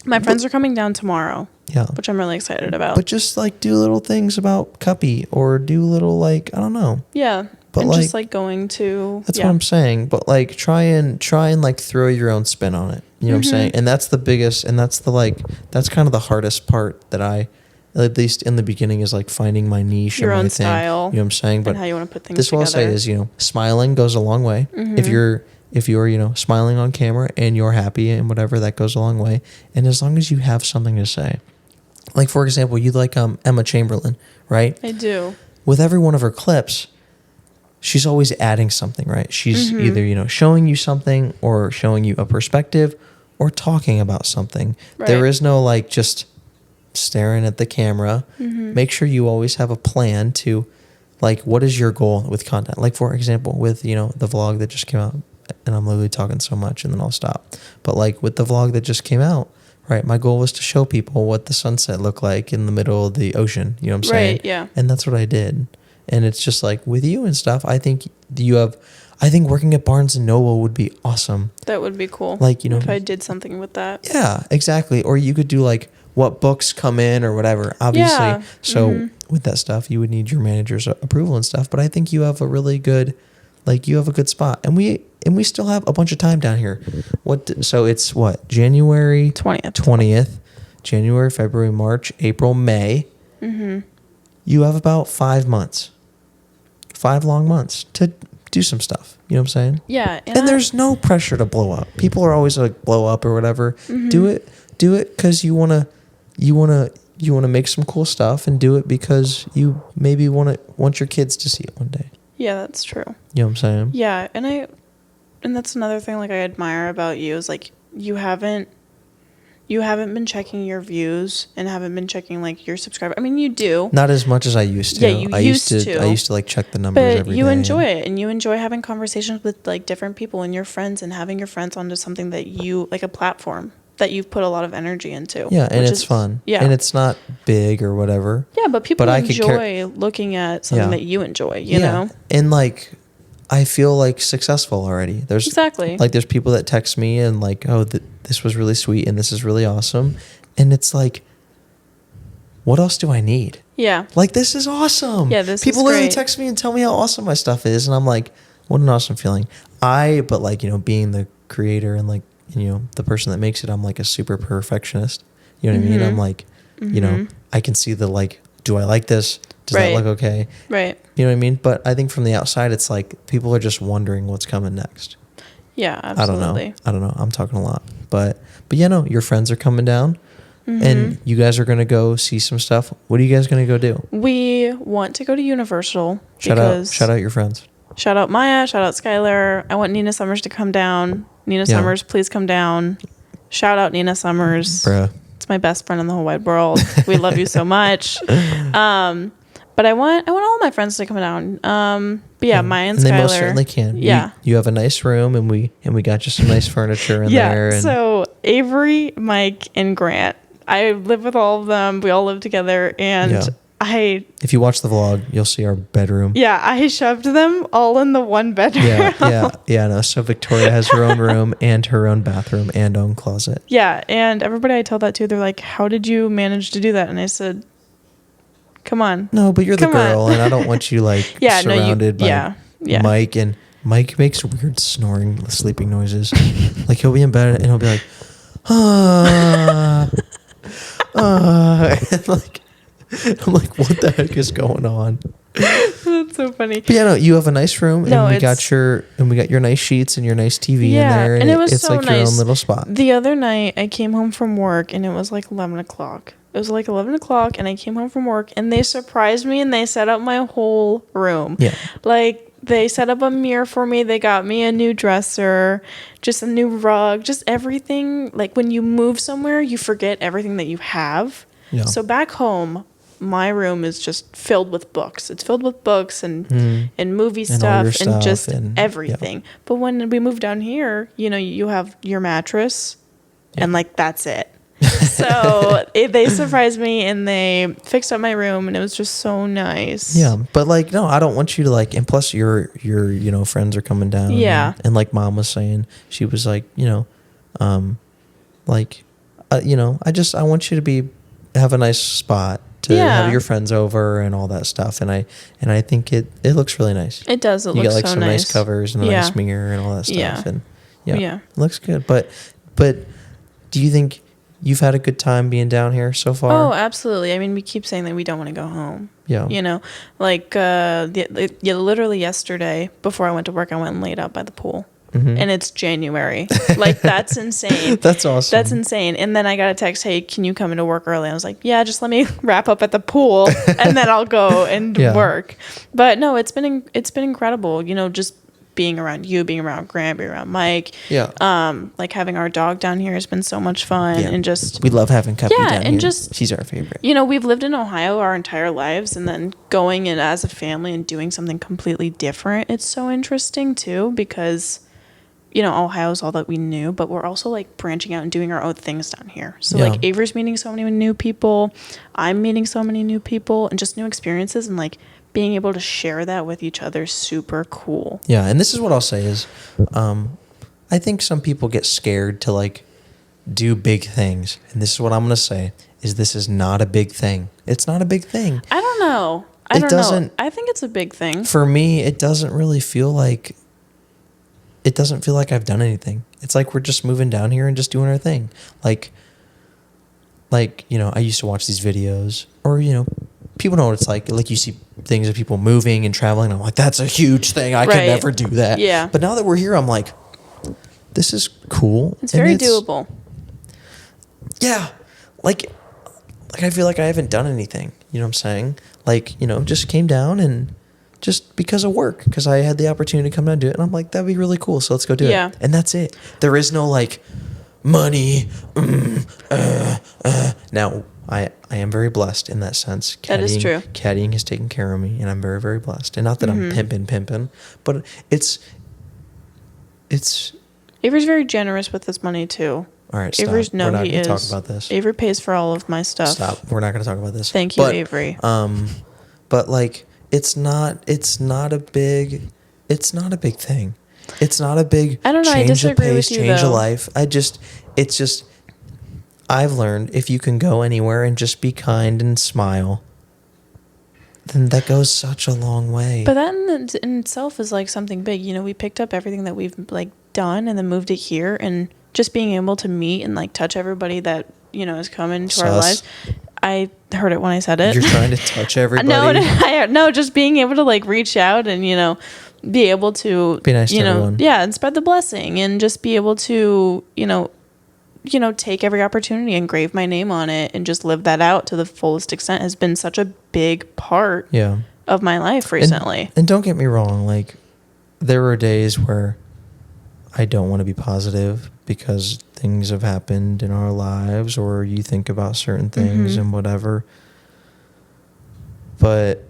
B: my friends are coming down tomorrow.
A: Yeah.
B: Which I'm really excited about.
A: But just like do little things about Cuppy or do little like, I don't know.
B: Yeah.
A: But
B: and
A: like,
B: just like going to.
A: That's what I'm saying. But like try and like throw your own spin on it. You know what I'm saying? And that's the biggest, and that's the like, that's kind of the hardest part that I, at least in the beginning, is like finding my niche
B: your
A: and my
B: own
A: thing.
B: style.
A: You know what I'm saying? But
B: and how you want to put things
A: this
B: together.
A: This will say is, you know, smiling goes a long way. If you're, you know, smiling on camera and you're happy and whatever, that goes a long way. And as long as you have something to say. Like, for example, you like Emma Chamberlain, right?
B: I do.
A: With every one of her clips, she's always adding something, right? She's either, you know, showing you something or showing you a perspective or talking about something. Right. There is no, like, just staring at the camera. Make sure you always have a plan to, like, what is your goal with content? Like, for example, with, you know, the vlog that just came out, and I'm literally talking so much and then I'll stop. But, like, with the vlog that just came out, right, my goal was to show people what the sunset looked like in the middle of the ocean. You know what I'm saying?
B: Right, yeah.
A: And that's what I did. And it's just like with you and stuff, I think working at Barnes & Noble would be awesome.
B: That would be cool.
A: Like, you know.
B: If I did something with that.
A: Yeah, exactly. Or you could do like what books come in or whatever, obviously. Yeah. So with that stuff, you would need your manager's approval and stuff. But I think you have a really good, like you have a good spot. And we still have a bunch of time down here. So it's what? January 20th. January, February, March, April, May. You have about 5 months. 5 long months to do some stuff. You know what I'm saying?
B: Yeah.
A: And there's no pressure to blow up. People are always like blow up or whatever. Do it because you want to make some cool stuff, and do it because you maybe want your kids to see it one day.
B: Yeah, that's true.
A: You know what I'm saying?
B: Yeah, and that's another thing like I admire about you is like you haven't been checking your views and haven't been checking like your subscriber. I mean, you do.
A: Not as much as I used to.
B: Yeah, I used to.
A: I used to like check the numbers every day.
B: But you enjoy it, and you enjoy having conversations with like different people and your friends, and having your friends onto something that you like, a platform that you've put a lot of energy into.
A: Yeah, and it's fun. Yeah. And it's not big or whatever.
B: Yeah, but people enjoy looking at something that you enjoy, you know?
A: And like I feel like successful already. There's people that text me and like, oh, this was really sweet and this is really awesome. And it's like, what else do I need? Yeah. Like, this is awesome. Yeah, people literally text me and tell me how awesome my stuff is. And I'm like, what an awesome feeling. But like, you know, being the creator and like, you know, the person that makes it, I'm like a super perfectionist. You know what I mean? I'm like, you know, I can see the like, do I like this? Does that look okay? Right. You know what I mean? But I think from the outside, it's like people are just wondering what's coming next.
B: Yeah, absolutely.
A: I don't know. I'm talking a lot. But yeah, no, your friends are coming down and you guys are going to go see some stuff. What are you guys going to go do?
B: We want to go to Universal.
A: Shout out your friends.
B: Shout out Maya. Shout out Skylar. I want Nina Summers to come down. Nina Summers, please come down. Shout out Nina Summers. Bruh. It's my best friend in the whole wide world. We love you so much. But I want all my friends to come down. But yeah, Maya and Skylar. They most
A: certainly can. Yeah. You have a nice room, and we got you some nice furniture in there.
B: Yeah. So Avery, Mike, and Grant. I live with all of them. We all live together, and if
A: you watch the vlog, you'll see our bedroom.
B: Yeah, I shoved them all in the one bedroom.
A: Yeah. No. So Victoria has her own room and her own bathroom and own closet.
B: Yeah, and everybody I tell that to, they're like, "How did you manage to do that?" And I said, "Come on."
A: No, but you're the girl, and I don't want you like surrounded by Mike. And Mike makes weird snoring, sleeping noises. Like he'll be in bed and he'll be like, and like. I'm like, what the heck is going on?
B: That's so funny.
A: But yeah, no, you have a nice room, and we got your nice sheets and your nice TV in there, and it's so like nice. Your own little spot.
B: The other night, I came home from work, and it was like 11 o'clock. It was like 11 o'clock, and I came home from work, and they surprised me, and they set up my whole room. Yeah, like they set up a mirror for me. They got me a new dresser, just a new rug, just everything. Like when you move somewhere, you forget everything that you have. Yeah. So back home, my room is just filled with books. It's filled with books and movie stuff and just everything. Yeah. But when we moved down here, you have your mattress and like that's it. So they surprised me and they fixed up my room and it was just so nice.
A: Yeah, but like no, I don't want you to like. And plus, your friends are coming down.
B: Yeah,
A: and like Mom was saying, she was like I want you to have a nice spot to have your friends over and all that stuff. And I think it looks really nice.
B: It does.
A: You get like some nice covers and a nice mirror and all that stuff. And it looks good. But do you think you've had a good time being down here so far?
B: Oh, absolutely. I mean, we keep saying that we don't want to go home.
A: Yeah.
B: Literally yesterday before I went to work, I went and laid out by the pool. Mm-hmm. And it's January. Like, that's insane.
A: That's awesome.
B: That's insane. And then I got a text, hey, can you come into work early? I was like, yeah, just let me wrap up at the pool and then I'll go and work. But no, it's been incredible. Just being around you, being around Grant, being around Mike.
A: Yeah.
B: Like having our dog down here has been so much fun. Yeah. And just...
A: We love having Cuppy down here.
B: And just...
A: She's our favorite.
B: We've lived in Ohio our entire lives and then going in as a family and doing something completely different. It's so interesting too because... Ohio's all that we knew, but we're also like branching out and doing our own things down here. So like Avery's meeting so many new people, I'm meeting so many new people and just new experiences and like being able to share that with each other is super cool.
A: Yeah. And this is what I'll say is, I think some people get scared to like do big things. And this is what I'm going to say is this is not a big thing. It's not a big thing.
B: I don't know. I don't know. I think it's a big thing.
A: For me, it doesn't really feel like... It doesn't feel like I've done anything. It's like we're just moving down here and just doing our thing. Like, I used to watch these videos or, people know what it's like. Like you see things of people moving and traveling. And I'm like, that's a huge thing. I could never do that.
B: Yeah.
A: But now that we're here, I'm like, this is cool.
B: It's very doable.
A: Yeah. Like I feel like I haven't done anything. You know what I'm saying? Like, just came down and... just because of work, because I had the opportunity to come down and do it. And I'm like, that'd be really cool. So let's go do it. And that's it. There is no like money. Now, I am very blessed in that sense.
B: That is true.
A: Caddying has taken care of me, and I'm very, very blessed. And not that I'm pimping, but it's...
B: Avery's very generous with his money, too.
A: All right, stop. We're not going to talk about this.
B: Avery pays for all of my stuff.
A: Stop. We're not going to talk about this.
B: Thank you, Avery.
A: But like... It's not a big thing. It's not a big change of pace, change of life. I've learned if you can go anywhere and just be kind and smile, then that goes such a long way.
B: But that in itself is like something big. We picked up everything that we've like done and then moved it here and just being able to meet and like touch everybody that, has come into our lives. I heard it when I said it.
A: You're trying to touch everybody?
B: No, just being able to like reach out and, be able to,
A: be nice to everyone.
B: Yeah, and spread the blessing and just be able to, take every opportunity and engrave my name on it and just live that out to the fullest extent has been such a big part of my life recently.
A: And don't get me wrong, like there were days where I don't want to be positive because things have happened in our lives or you think about certain things and whatever. But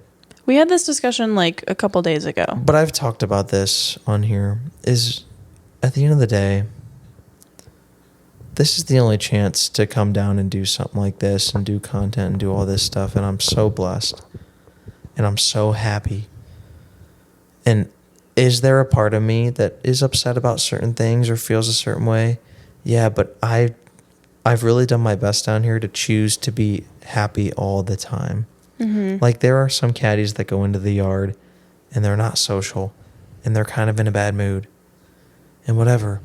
B: we had this discussion like a couple days ago.
A: But I've talked about this on here is at the end of the day, this is the only chance to come down and do something like this and do content and do all this stuff. And I'm so blessed and I'm so happy. And is there a part of me that is upset about certain things or feels a certain way? Yeah, but I've really done my best down here to choose to be happy all the time. Mm-hmm. Like there are some caddies that go into the yard and they're not social and they're kind of in a bad mood and whatever.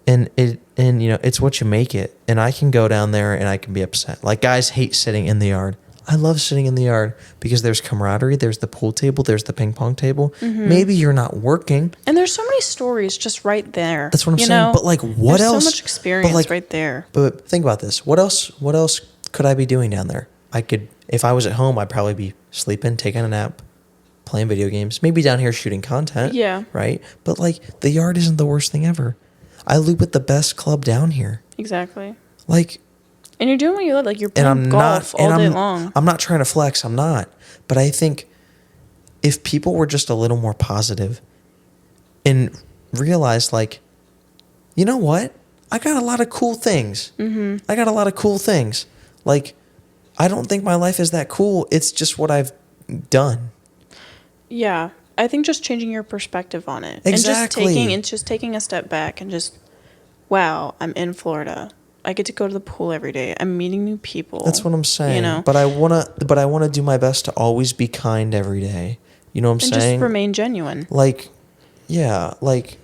A: And it's what you make it. And I can go down there and I can be upset. Like guys hate sitting in the yard. I love sitting in the yard because there's camaraderie, there's the pool table, there's the ping pong table. Mm-hmm. Maybe you're not working.
B: And there's so many stories just right there.
A: That's what I'm saying. But like what
B: there's
A: else?
B: So much experience right there.
A: But think about this. What else could I be doing down there? If I was at home, I'd probably be sleeping, taking a nap, playing video games, maybe down here shooting content.
B: Yeah.
A: Right? But like the yard isn't the worst thing ever. I loop with the best club down here.
B: Exactly.
A: Like
B: And you're doing what you love. Like, you're playing golf all day long.
A: I'm not trying to flex. I'm not. But I think if people were just a little more positive and realized, like, you know what? I got a lot of cool things. Mm-hmm. I got a lot of cool things. Like, I don't think my life is that cool. It's just what I've done.
B: Yeah. I think just changing your perspective on it.
A: Exactly.
B: And just taking a step back and just, wow, I'm in Florida. I get to go to the pool every day. I'm meeting new people.
A: That's what I'm saying.
B: You know?
A: But I wanna do my best to always be kind every day. You know what I'm saying?
B: And just remain genuine.
A: Like, yeah, like,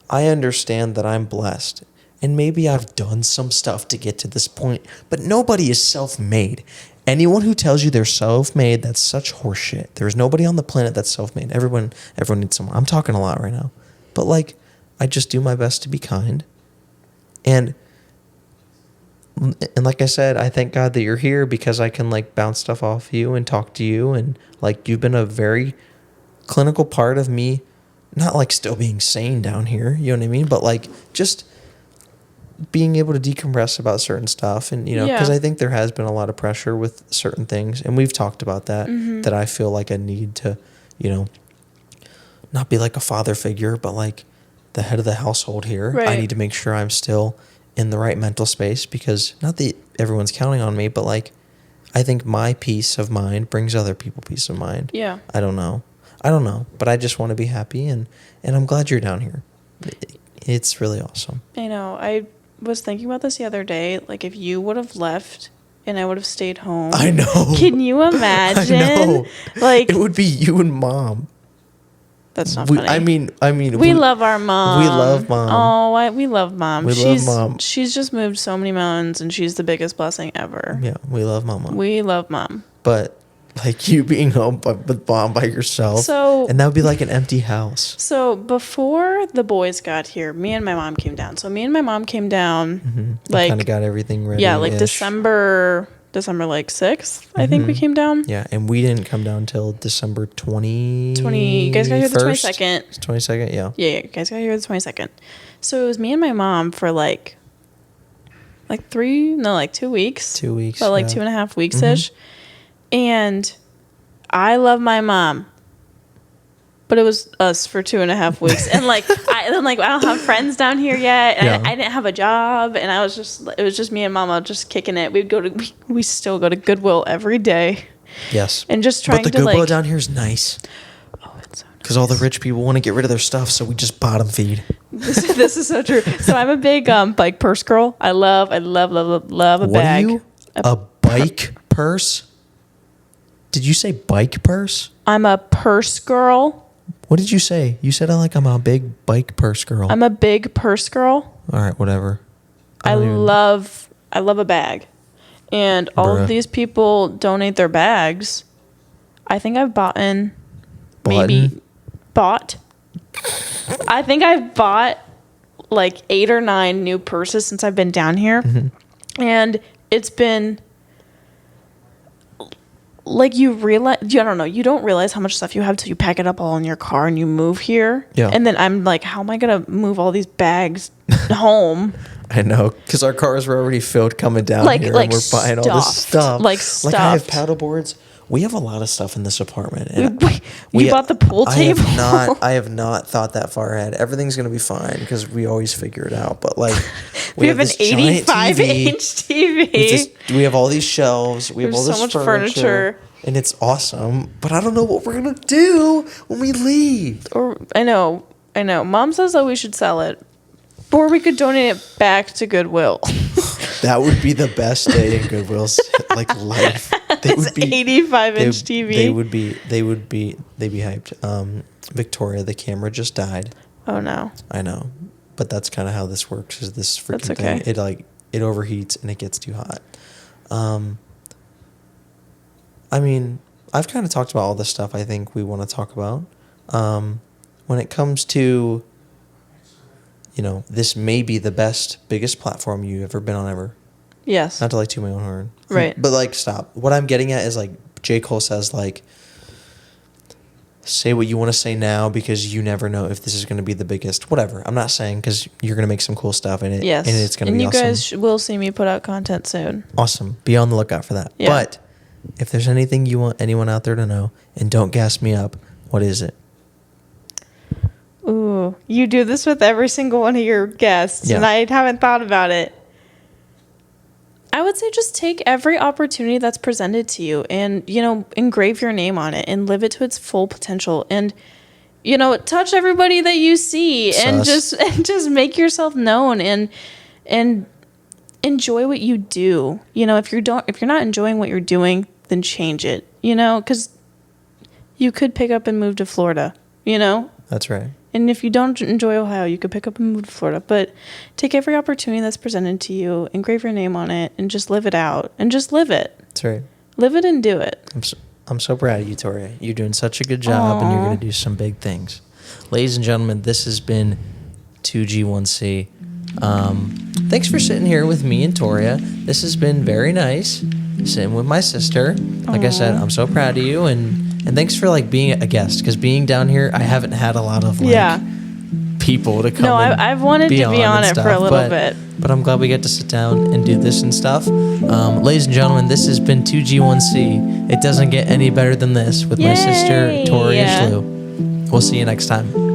A: I understand that I'm blessed. And maybe I've done some stuff to get to this point, but nobody is self-made. Anyone who tells you they're self-made, that's such horseshit. There's nobody on the planet that's self-made. Everyone needs someone. I'm talking a lot right now. But, like, I just do my best to be kind. And like I said, I thank God that you're here because I can, like, bounce stuff off you and talk to you. And, like, you've been a very clinical part of me, not, like, still being sane down here, you know what I mean? But, like, just being able to decompress about certain stuff. And, you know, because I think there has been a lot of pressure with certain things. And we've talked about that, that I feel like I need to, you know, not be like a father figure, but, like, the head of the household here. Right. I need to make sure I'm still in the right mental space because not that everyone's counting on me, but, like, I think my peace of mind brings other people peace of mind.
B: Yeah.
A: I don't know, but I just want to be happy, and I'm glad you're down here. It's really awesome.
B: I know. I was thinking about this the other day. Like, if you would have left and I would have stayed home.
A: I know.
B: Can you imagine?
A: I know.
B: Like,
A: it would be you and Mom.
B: That's not funny.
A: I mean,
B: we love our mom.
A: We love Mom.
B: Oh, we love Mom.
A: Love Mom.
B: She's just moved so many mountains, and she's the biggest blessing ever.
A: Yeah, we love Mama.
B: We love Mom.
A: But, like, you being home with Mom by yourself, and that would be like an empty house.
B: So before the boys got here, me and my mom came down. So me and my mom came down, like,
A: kind of got everything ready.
B: Yeah, like December like 6th, I think we came down.
A: Yeah, and we didn't come down till December 20.
B: You guys got here the 22nd.
A: 22nd, yeah.
B: Yeah, you guys got here the 22nd. So it was me and my mom for like 2 weeks. 2 weeks. But like 2.5 weeks-ish. And I love my mom. But it was us for 2.5 weeks. And like I don't have friends down here yet. And I didn't have a job, and it was just me and Mama just kicking it. We still go to Goodwill every day.
A: Yes.
B: And just trying to,
A: but the Goodwill down here is nice.
B: Oh, it's so nice.
A: Because all the rich people want to get rid of their stuff, so we just bottom feed.
B: This is so true. So I'm a big bike purse girl. I love a bag.
A: What are you? A bike purse? Did you say bike purse? I'm
B: a purse girl.
A: What did you say? You said I'm a big bike purse girl.
B: I'm a big purse girl.
A: All right, whatever.
B: I love a bag. And all of these people donate their bags. I think I've bought. I think I've bought like 8 or 9 new purses since I've been down here. And it's been like, you don't realize how much stuff you have till you pack it up all in your car and you move here. Yeah. And then I'm like, how am I going to move all these bags home?
A: I know, because our cars were already filled coming down here, and we're buying all this stuff. Like I have paddle boards. We have a lot of stuff in this apartment. And
B: you bought the pool table?
A: I have not thought that far ahead. Everything's going to be fine because we always figure it out. But, like,
B: we have an 85-inch TV.
A: We have all these shelves. We have all this
B: so much
A: furniture. And it's awesome. But I don't know what we're going to do when we leave.
B: I know. Mom says that we should sell it. Or we could donate it back to Goodwill.
A: That would be the best day in Goodwill's life.
B: It's 85-inch TV.
A: They'd be hyped. Victoria, the camera just died.
B: Oh no.
A: I know, but that's kind of how this works. Is this freaking thing? It overheats and it gets too hot. I mean, I've kind of talked about all the stuff I think we want to talk about. When it comes to, this may be the biggest platform you've ever been on ever.
B: Yes.
A: Not to toot my own horn.
B: Right.
A: But stop. What I'm getting at is J. Cole says say what you want to say now because you never know if this is going to be the biggest. Whatever. I'm not saying because you're going to make some cool stuff in it.
B: Yes.
A: And it's going to be awesome.
B: And you guys will see me put out content soon.
A: Awesome. Be on the lookout for that.
B: Yeah.
A: But if there's anything you want anyone out there to know, and don't gas me up, what is it?
B: Ooh, you do this with every single one of your guests,
A: Yeah.
B: and I haven't thought about it. I would say just take every opportunity that's presented to you and, engrave your name on it and live it to its full potential. And, touch everybody that you see and just make yourself known and enjoy what you do. If you're not enjoying what you're doing, then change it, because you could pick up and move to Florida,
A: That's right.
B: And if you don't enjoy Ohio, you could pick up and move to Florida. But take every opportunity that's presented to you, engrave your name on it, and just live it out. And just live it.
A: That's right.
B: Live it and do it.
A: I'm so proud of you, Toria. You're doing such a good job, and you're going to do some big things. Ladies and gentlemen, this has been 2G1C. Thanks for sitting here with me and Toria. This has been very nice, sitting with my sister. Like I said, I'm so proud of you, and thanks for being a guest, because being down here, I haven't had a lot of people to come. No,
B: I've wanted to be on it for a little bit,
A: but I'm glad we get to sit down and do this and stuff. Ladies and gentlemen, this has been 2G1C. It doesn't get any better than this with my sister Toria Schlue. We'll see you next time.